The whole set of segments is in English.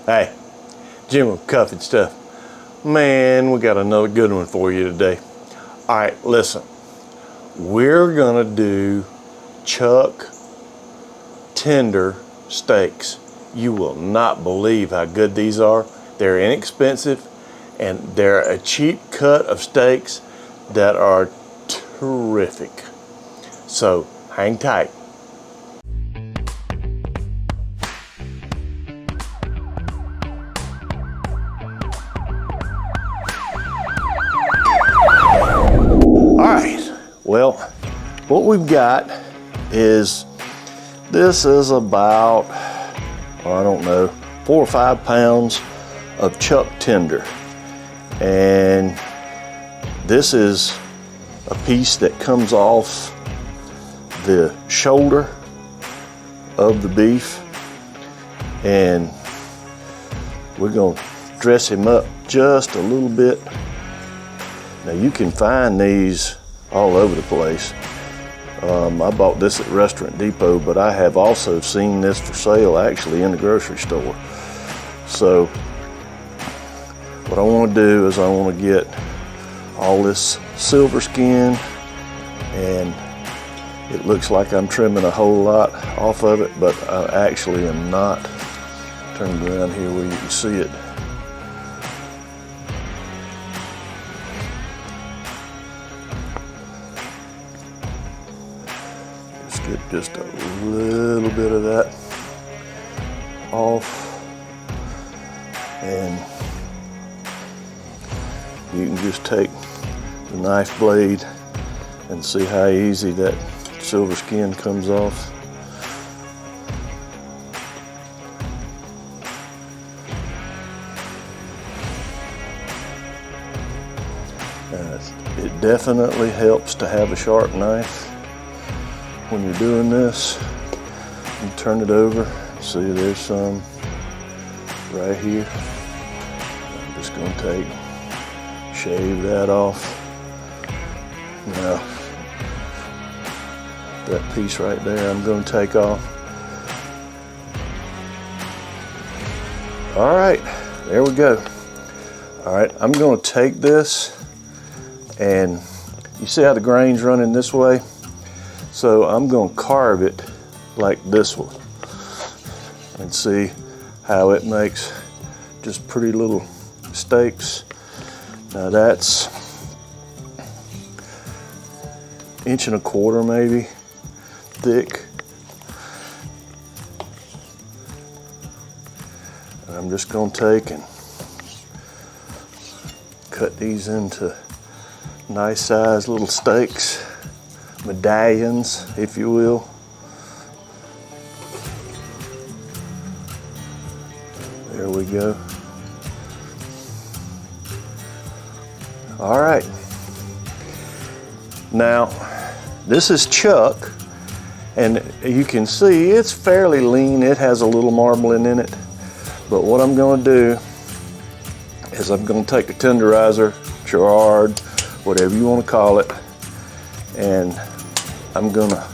Hey, Jim with Cuff and Stuff. Man, we got another good one for you today. All right, listen. We're gonna do chuck tender steaks. You will not believe how good these are. They're inexpensive and they're a cheap cut of steaks that are terrific. So hang tight. Well, what we've got is, this is about, I don't know, 4 or 5 pounds of chuck tender. And this is a piece that comes off the shoulder of the beef. And we're gonna dress him up just a little bit. Now you can find these all over the place. I bought this at Restaurant Depot, but I have also seen this for sale actually in the grocery store. So what I want to do is I want to get all this silver skin, and it looks like I'm trimming a whole lot off of it, but I actually am not. Turn it around here where you can see it. Get just a little bit of that off, and you can just take the knife blade and see how easy that silver skin comes off. It definitely helps to have a sharp knife when you're doing this. You turn it over, see there's some right here. I'm just gonna shave that off. Now, that piece right there I'm gonna take off. All right, there we go. All right, I'm gonna take this, and you see how the grain's running this way? So I'm going to carve it like this one and see how it makes just pretty little steaks. Now that's 1.25 inches maybe thick. And I'm just going to take and cut these into nice sized little steaks. Medallions, if you will. There we go. All right. Now, this is chuck, and you can see it's fairly lean. It has a little marbling in it. But what I'm going to do is I'm going to take a tenderizer, charred, whatever you want to call it, and I'm gonna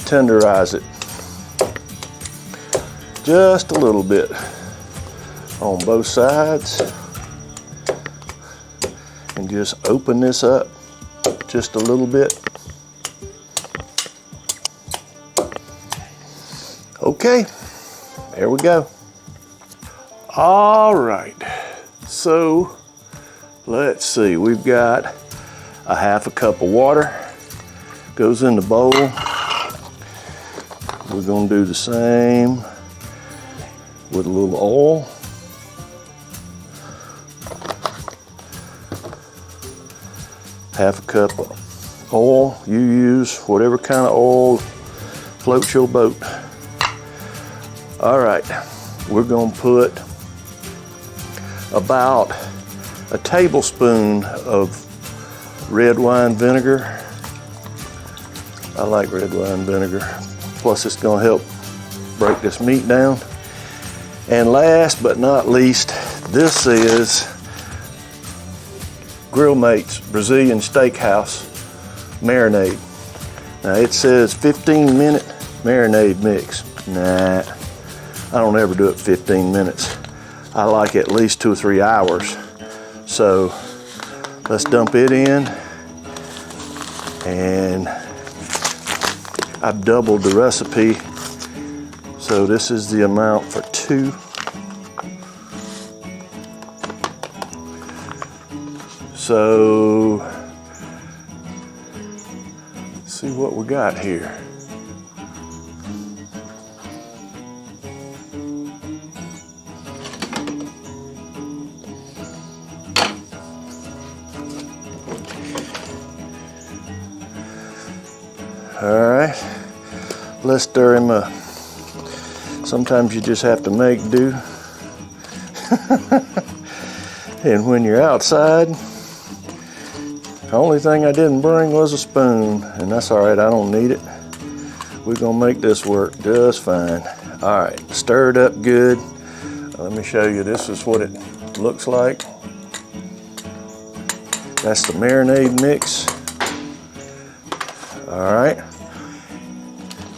tenderize it just a little bit on both sides, and just open this up just a little bit. Okay, there we go. All right, so let's see, we've got a 1/2 cup of water. Goes in the bowl. We're gonna do the same with a little oil. 1/2 cup of oil. You use whatever kind of oil floats your boat. All right, we're gonna put about a tablespoon of red wine vinegar. I like red wine vinegar. Plus it's gonna help break this meat down. And last but not least, this is Grill Mates Brazilian Steakhouse marinade. Now it says 15-minute marinade mix. Nah, I don't ever do it 15 minutes. I like at least 2 or 3 hours. So let's dump it in, and I've doubled the recipe. So this is the amount for 2. So let's see what we got here. All right, let's stir him up. Sometimes you just have to make do. And when you're outside, the only thing I didn't bring was a spoon, and that's all right, I don't need it. We're gonna make this work just fine. All right, stir it up good. Let me show you, this is what it looks like. That's the marinade mix. All right,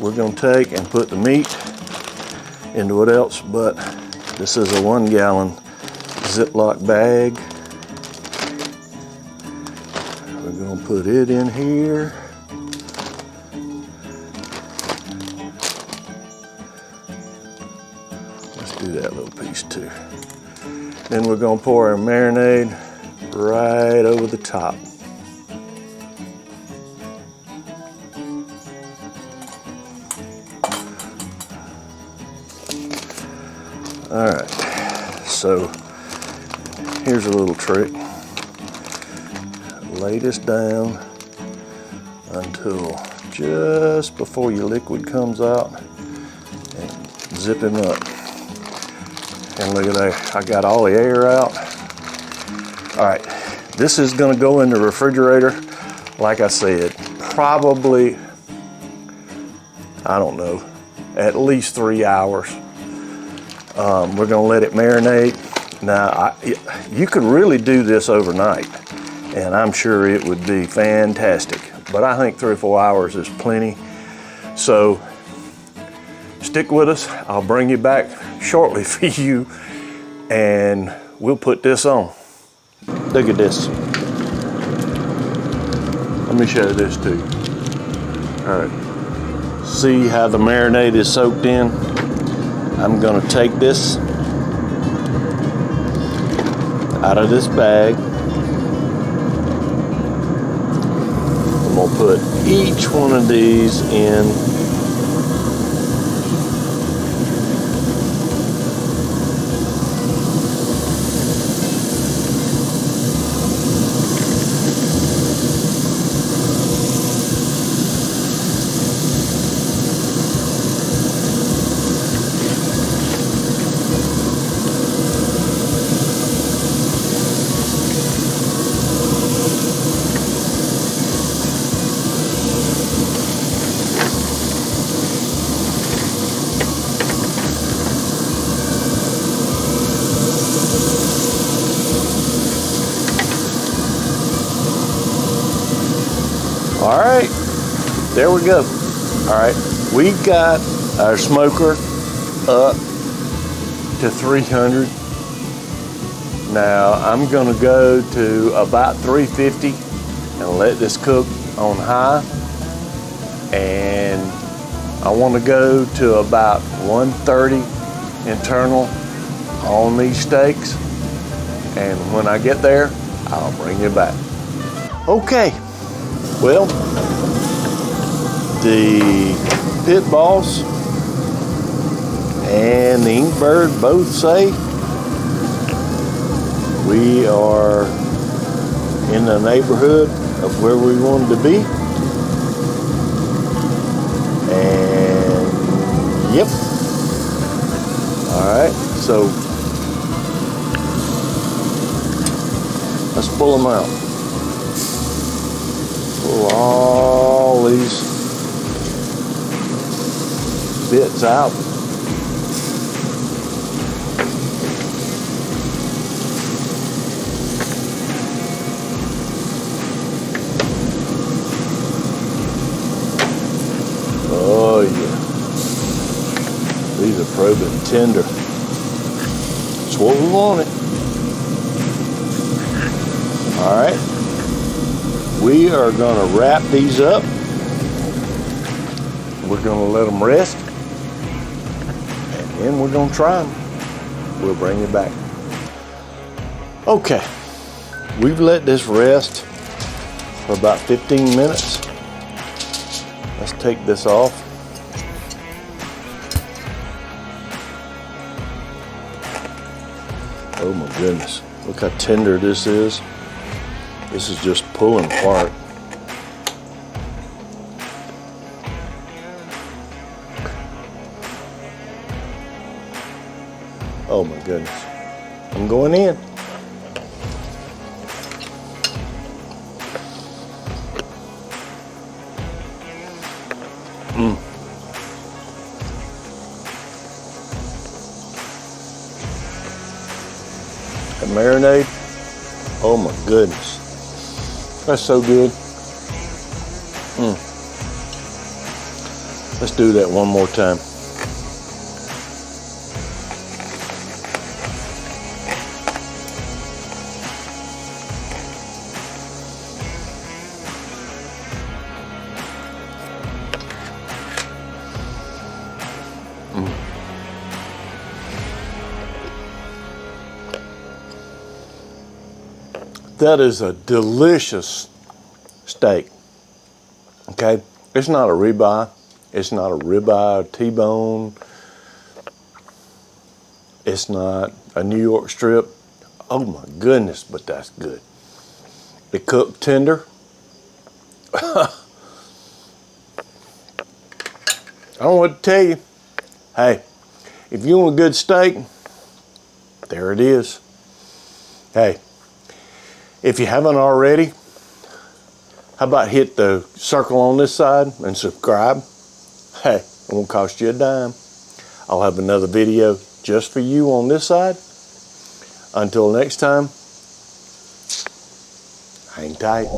we're gonna take and put the meat into what else, but this is a 1 gallon Ziploc bag. We're gonna put it in here. Let's do that little piece too. Then we're gonna pour our marinade right over the top. All right, so here's a little trick. Lay this down until just before your liquid comes out and zip him up. And look at that, I got all the air out. All right, this is gonna go in the refrigerator, like I said, probably, I don't know, at least 3 hours. We're gonna let it marinate. Now, you could really do this overnight, and I'm sure it would be fantastic. But I think 3 or 4 hours is plenty. So stick with us. I'll bring you back shortly for you, and we'll put this on. Look at this. Let me show you this too. All right. See how the marinade is soaked in? I'm gonna take this out of this bag. I'm gonna put each one of these in. All right, there we go. All right, we got our smoker up to 300. Now I'm gonna go to about 350 and let this cook on high. And I wanna go to about 130 internal on these steaks. And when I get there, I'll bring you back. Okay. Well, the pit boss and the Inkbird both say we are in the neighborhood of where we wanted to be. And yep. All right, so let's pull them out. Pull all these bits out. Oh yeah, these are probing tender. That's what we wanted. All right. We are gonna wrap these up. We're gonna let them rest. And then we're gonna try them. We'll bring you back. Okay. We've let this rest for about 15 minutes. Let's take this off. Oh my goodness, look how tender this is. This is just pulling apart. Oh my goodness. I'm going in. The marinade, oh my goodness, that's so good. Let's do that one more time. That is a delicious steak, okay? It's not a ribeye. It's not a ribeye T-bone. It's not a New York strip. Oh my goodness, but that's good. It cooked tender. I don't know what to tell you. Hey, if you want a good steak, there it is. Hey, if you haven't already, how about hit the circle on this side and subscribe? Hey, it won't cost you a dime. I'll have another video just for you on this side. Until next time, hang tight.